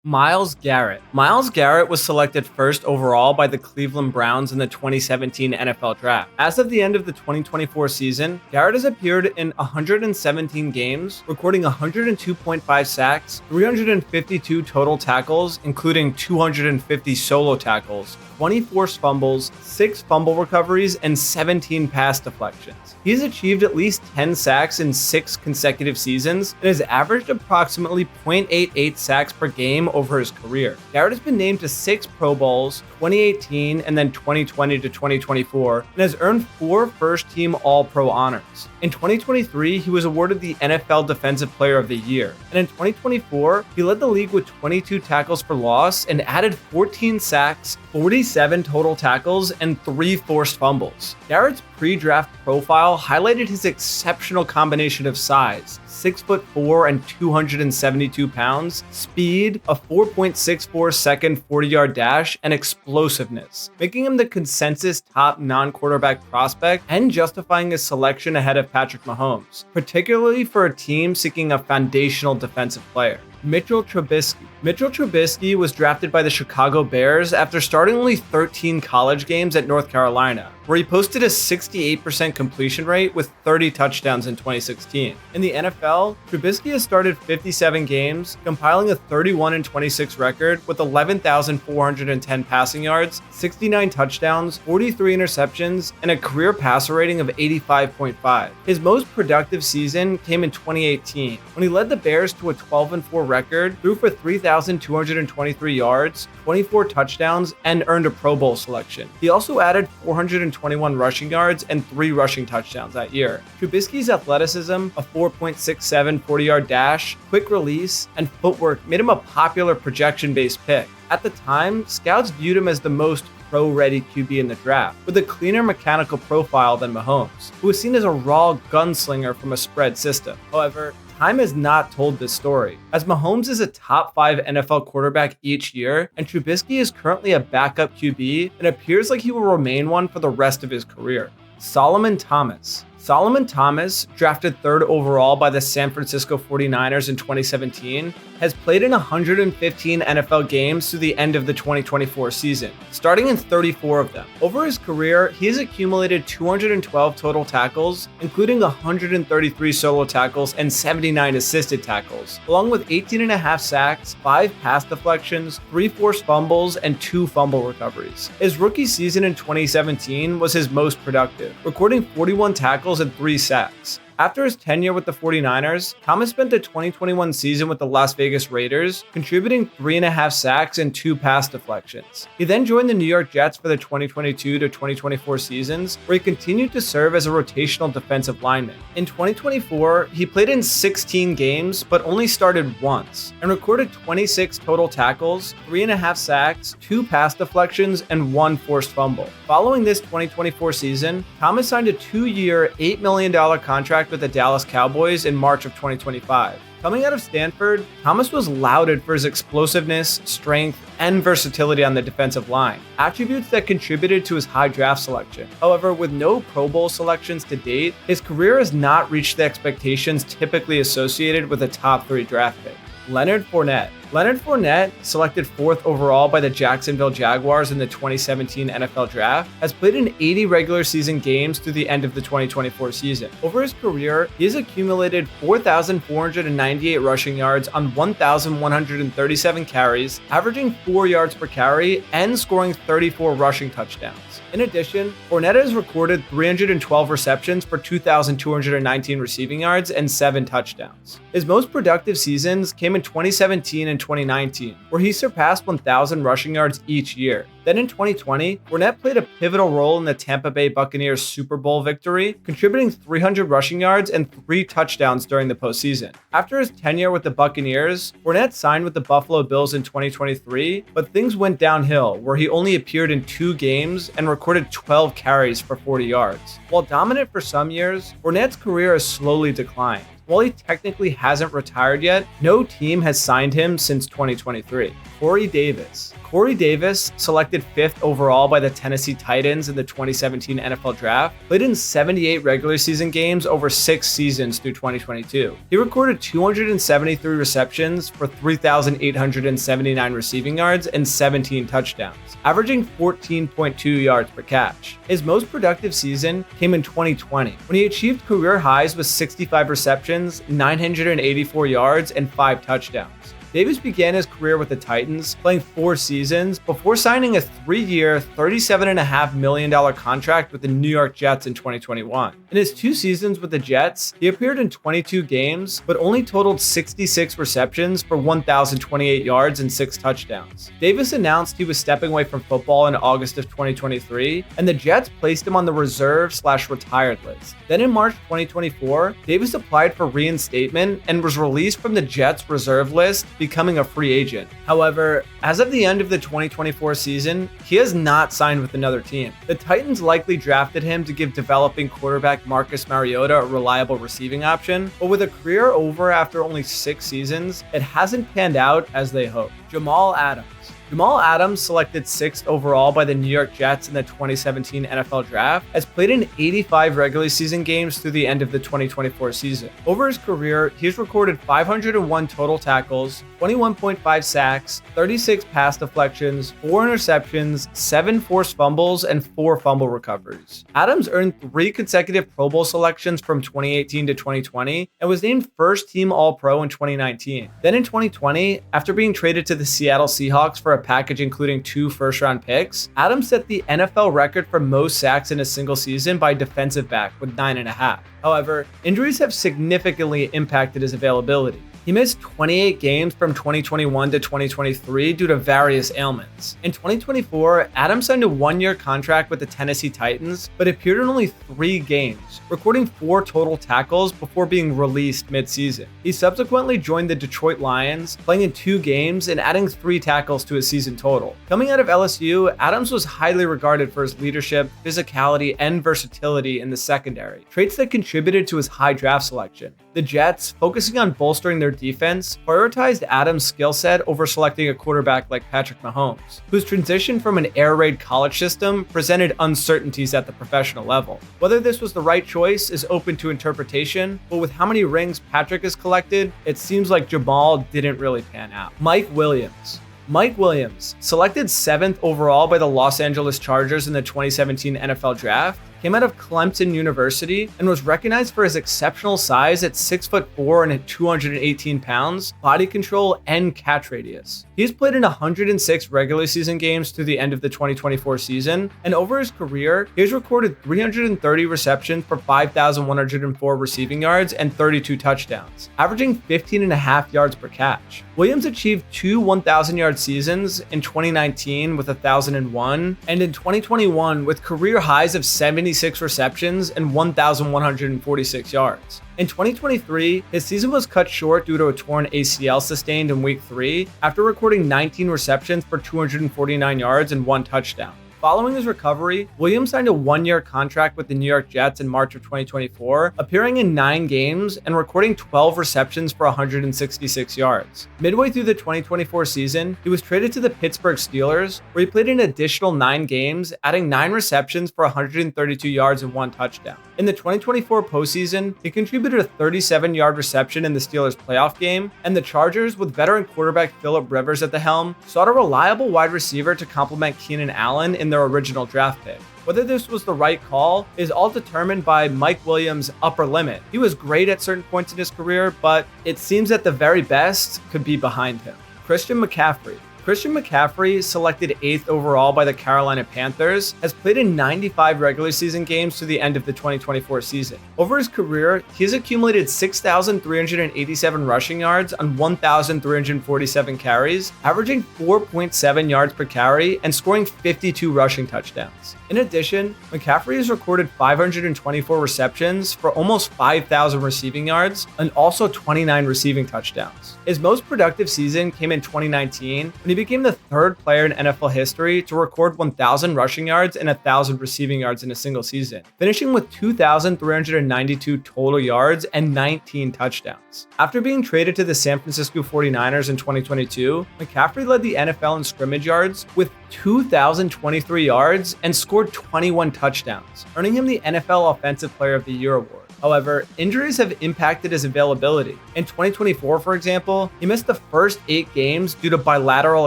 Myles Garrett. Myles Garrett was selected first overall by the Cleveland Browns in the 2017 NFL Draft. As of the end of the 2024 season, Garrett has appeared in 117 games, recording 102.5 sacks, 352 total tackles, including 250 solo tackles, 20 forced fumbles, 6 fumble recoveries, and 17 pass deflections. He's achieved at least 10 sacks in 6 consecutive seasons and has averaged approximately 0.88 sacks per game over his career. Garrett has been named to 6 Pro Bowls, 2018 and then 2020 to 2024, and has earned 4 first-team All-Pro honors. In 2023, he was awarded the NFL Defensive Player of the Year, and in 2024, he led the league with 22 tackles for loss and added 14 sacks, 47 total tackles, and 3 forced fumbles. Garrett's pre-draft profile highlighted his exceptional combination of size, 6'4" and 272 pounds, speed, a 4.64 second 40-yard dash, and explosiveness, making him the consensus top non-quarterback prospect and justifying his selection ahead of Patrick Mahomes, particularly for a team seeking a foundational defensive player. Mitchell Trubisky. Mitchell Trubisky was drafted by the Chicago Bears after starting only 13 college games at North Carolina, where he posted a 68% completion rate with 30 touchdowns in 2016. In the NFL, Trubisky has started 57 games, compiling a 31-26 record with 11,410 passing yards, 69 touchdowns, 43 interceptions, and a career passer rating of 85.5. His most productive season came in 2018, when he led the Bears to a 12-4 record, threw for 3,223 yards, 24 touchdowns, and earned a Pro Bowl selection. He also added 421 rushing yards and 3 rushing touchdowns that year. Trubisky's athleticism, a 4.67 40-yard dash, quick release, and footwork made him a popular projection-based pick. At the time, scouts viewed him as the most pro-ready QB in the draft, with a cleaner mechanical profile than Mahomes, who was seen as a raw gunslinger from a spread system. However, time has not told this story, as Mahomes is a top 5 NFL quarterback each year, and Trubisky is currently a backup QB and appears like he will remain one for the rest of his career. Solomon Thomas. Solomon Thomas, drafted 3rd overall by the San Francisco 49ers in 2017, has played in 115 NFL games through the end of the 2024 season, starting in 34 of them. Over his career, he has accumulated 212 total tackles, including 133 solo tackles and 79 assisted tackles, along with 18.5 sacks, 5 pass deflections, 3 forced fumbles, and 2 fumble recoveries. His rookie season in 2017 was his most productive, recording 41 tackles and 3 sacks. After his tenure with the 49ers, Thomas spent the 2021 season with the Las Vegas Raiders, contributing 3.5 sacks and 2 pass deflections. He then joined the New York Jets for the 2022 to 2024 seasons, where he continued to serve as a rotational defensive lineman. In 2024, he played in 16 games, but only started once, and recorded 26 total tackles, 3.5 sacks, 2 pass deflections, and 1 forced fumble. Following this 2024 season, Thomas signed a 2-year, $8 million contract with the Dallas Cowboys in March of 2025. Coming out of Stanford, Thomas was lauded for his explosiveness, strength, and versatility on the defensive line, attributes that contributed to his high draft selection. However, with no Pro Bowl selections to date, his career has not reached the expectations typically associated with a top 3 draft pick. Leonard Fournette. Leonard Fournette, selected 4th overall by the Jacksonville Jaguars in the 2017 NFL Draft, has played in 80 regular season games through the end of the 2024 season. Over his career, he has accumulated 4,498 rushing yards on 1,137 carries, averaging 4 yards per carry, and scoring 34 rushing touchdowns. In addition, Fournette has recorded 312 receptions for 2,219 receiving yards and 7 touchdowns. His most productive seasons came in 2017 and 2019, where he surpassed 1,000 rushing yards each year. Then in 2020, Fournette played a pivotal role in the Tampa Bay Buccaneers Super Bowl victory, contributing 300 rushing yards and 3 touchdowns during the postseason. After his tenure with the Buccaneers, Fournette signed with the Buffalo Bills in 2023, but things went downhill, where he only appeared in 2 games and recorded 12 carries for 40 yards. While dominant for some years, Fournette's career has slowly declined. While he technically hasn't retired yet, no team has signed him since 2023. Corey Davis. Corey Davis, selected 5th overall by the Tennessee Titans in the 2017 NFL Draft, played in 78 regular season games over 6 seasons through 2022. He recorded 273 receptions for 3,879 receiving yards and 17 touchdowns, averaging 14.2 yards per catch. His most productive season came in 2020, when he achieved career highs with 65 receptions, 984 yards, and 5 touchdowns. Davis began his career with the Titans, playing 4 seasons before signing a 3-year, $37.5 million contract with the New York Jets in 2021. In his 2 seasons with the Jets, he appeared in 22 games, but only totaled 66 receptions for 1,028 yards and 6 touchdowns. Davis announced he was stepping away from football in August of 2023, and the Jets placed him on the reserve/retired list. Then in March 2024, Davis applied for reinstatement and was released from the Jets reserve list, becoming a free agent. However, as of the end of the 2024 season, he has not signed with another team. The Titans likely drafted him to give developing quarterback Marcus Mariota a reliable receiving option, but with a career over after only 6 seasons, it hasn't panned out as they hoped. Jamal Adams. Jamal Adams, selected 6th overall by the New York Jets in the 2017 NFL Draft, has played in 85 regular season games through the end of the 2024 season. Over his career, he's recorded 501 total tackles, 21.5 sacks, 36 pass deflections, 4 interceptions, 7 forced fumbles, and 4 fumble recoveries. Adams earned 3 consecutive Pro Bowl selections from 2018 to 2020 and was named first team All-Pro in 2019. Then in 2020, after being traded to the Seattle Seahawks for a package including 2 first-round picks, Adams set the NFL record for most sacks in a single season by a defensive back with 9.5. However, injuries have significantly impacted his availability. He missed 28 games from 2021 to 2023 due to various ailments. In 2024, Adams signed a 1-year contract with the Tennessee Titans, but appeared in only 3 games, recording 4 total tackles before being released mid-season. He subsequently joined the Detroit Lions, playing in 2 games and adding 3 tackles to his season total. Coming out of LSU, Adams was highly regarded for his leadership, physicality, and versatility in the secondary, traits that contributed to his high draft selection. The Jets, focusing on bolstering their defense, prioritized Adams' skill set over selecting a quarterback like Patrick Mahomes, whose transition from an air raid college system presented uncertainties at the professional level. Whether this was the right choice is open to interpretation, but with how many rings Patrick has collected, it seems like Jamal didn't really pan out. Mike Williams. Mike Williams, selected 7th overall by the Los Angeles Chargers in the 2017 NFL Draft, came out of Clemson University and was recognized for his exceptional size at 6'4" and 218 pounds, body control, and catch radius. He's played in 106 regular season games through the end of the 2024 season, and over his career, he's recorded 330 receptions for 5,104 receiving yards and 32 touchdowns, averaging 15.5 yards per catch. Williams achieved 2 1,000-yard seasons in 2019 with 1,001, and in 2021 with career highs of 76 receptions and 1,146 yards. In 2023, his season was cut short due to a torn ACL sustained in Week 3 after recording 19 receptions for 249 yards and 1 touchdown. Following his recovery, Williams signed a 1-year contract with the New York Jets in March of 2024, appearing in 9 games and recording 12 receptions for 166 yards. Midway through the 2024 season, he was traded to the Pittsburgh Steelers, where he played an additional 9 games, adding 9 receptions for 132 yards and 1 touchdown. In the 2024 postseason, he contributed a 37-yard reception in the Steelers' playoff game, and the Chargers, with veteran quarterback Phillip Rivers at the helm, sought a reliable wide receiver to complement Keenan Allen in their original draft pick. Whether this was the right call is all determined by Mike Williams' upper limit. He was great at certain points in his career, but it seems that the very best could be behind him. Christian McCaffrey. Christian McCaffrey, selected 8th overall by the Carolina Panthers, has played in 95 regular season games to the end of the 2024 season. Over his career, he has accumulated 6,387 rushing yards on 1,347 carries, averaging 4.7 yards per carry and scoring 52 rushing touchdowns. In addition, McCaffrey has recorded 524 receptions for almost 5,000 receiving yards and also 29 receiving touchdowns. His most productive season came in 2019 when and he became the third player in NFL history to record 1,000 rushing yards and 1,000 receiving yards in a single season, finishing with 2,392 total yards and 19 touchdowns. After being traded to the San Francisco 49ers in 2022, McCaffrey led the NFL in scrimmage yards with 2,023 yards and scored 21 touchdowns, earning him the NFL Offensive Player of the Year award. However, injuries have impacted his availability. In 2024, for example, he missed the first 8 games due to bilateral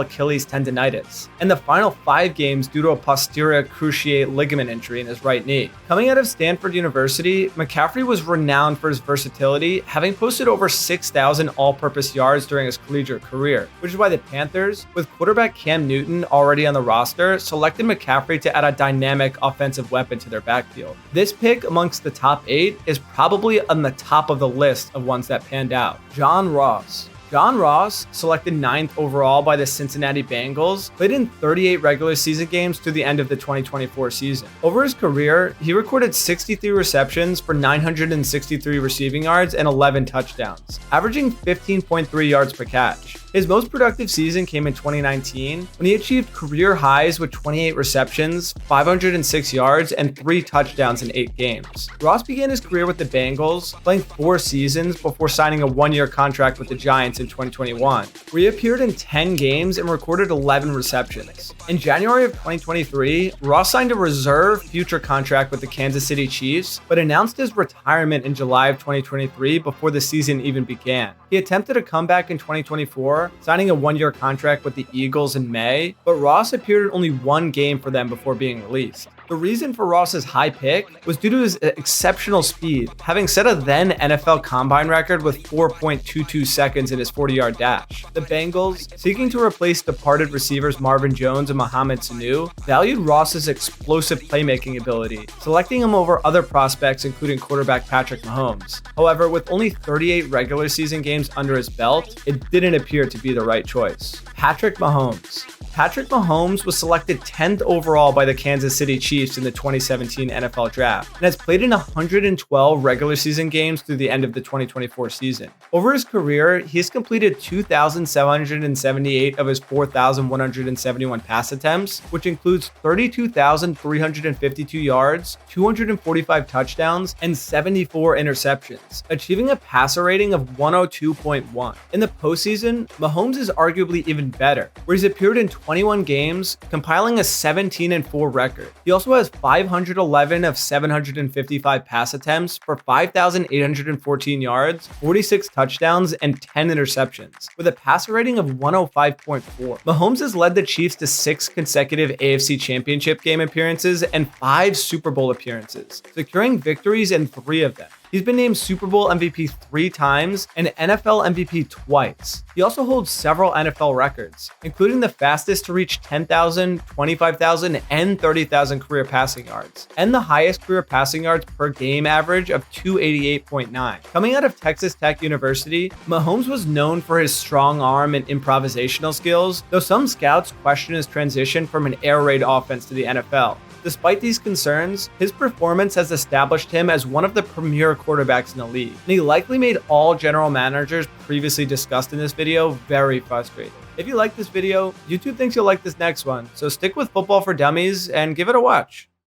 Achilles tendonitis, and the final 5 games due to a posterior cruciate ligament injury in his right knee. Coming out of Stanford University, McCaffrey was renowned for his versatility, having posted over 6,000 all-purpose yards during his collegiate career, which is why the Panthers, with quarterback Cam Newton already on the roster, selected McCaffrey to add a dynamic offensive weapon to their backfield. This pick amongst the top 8 is probably on the top of the list of ones that panned out. John Ross. John Ross, selected 9th overall by the Cincinnati Bengals, played in 38 regular season games to the end of the 2024 season. Over his career, he recorded 63 receptions for 963 receiving yards and 11 touchdowns, averaging 15.3 yards per catch. His most productive season came in 2019 when he achieved career highs with 28 receptions, 506 yards, and 3 touchdowns in 8 games. Ross began his career with the Bengals, playing 4 seasons before signing a 1-year contract with the Giants in 2021, where he appeared in 10 games and recorded 11 receptions. In January of 2023, Ross signed a reserve future contract with the Kansas City Chiefs, but announced his retirement in July of 2023 before the season even began. He attempted a comeback in 2024, signing a 1-year contract with the Eagles in May, but Ross appeared in only 1 game for them before being released. The reason for Ross's high pick was due to his exceptional speed, having set a then NFL Combine record with 4.22 seconds in his 40-yard dash. The Bengals, seeking to replace departed receivers Marvin Jones and Mohamed Sanu, valued Ross's explosive playmaking ability, selecting him over other prospects including quarterback Patrick Mahomes. However, with only 38 regular season games under his belt, it didn't appear to be the right choice. Patrick Mahomes. Patrick Mahomes was selected 10th overall by the Kansas City Chiefs in the 2017 NFL Draft and has played in 112 regular season games through the end of the 2024 season. Over his career, he has completed 2,778 of his 4,171 pass attempts, which includes 32,352 yards, 245 touchdowns, and 74 interceptions, achieving a passer rating of 102.1. In the postseason, Mahomes is arguably even better, where he's appeared in 21 games, compiling a 17-4 record. He also has 511 of 755 pass attempts for 5,814 yards, 46 touchdowns, and 10 interceptions, with a passer rating of 105.4. Mahomes has led the Chiefs to 6 consecutive AFC Championship game appearances and 5 Super Bowl appearances, securing victories in 3 of them. He's been named Super Bowl MVP 3 times and NFL MVP twice. He also holds several NFL records, including the fastest to reach 10,000, 25,000, and 30,000 career passing yards, and the highest career passing yards per game average of 288.9. Coming out of Texas Tech University, Mahomes was known for his strong arm and improvisational skills, though some scouts question his transition from an air raid offense to the NFL. Despite these concerns, his performance has established him as one of the premier quarterbacks in the league, and he likely made all general managers previously discussed in this video very frustrated. If you like this video, YouTube thinks you'll like this next one, so stick with Football for Dummies and give it a watch.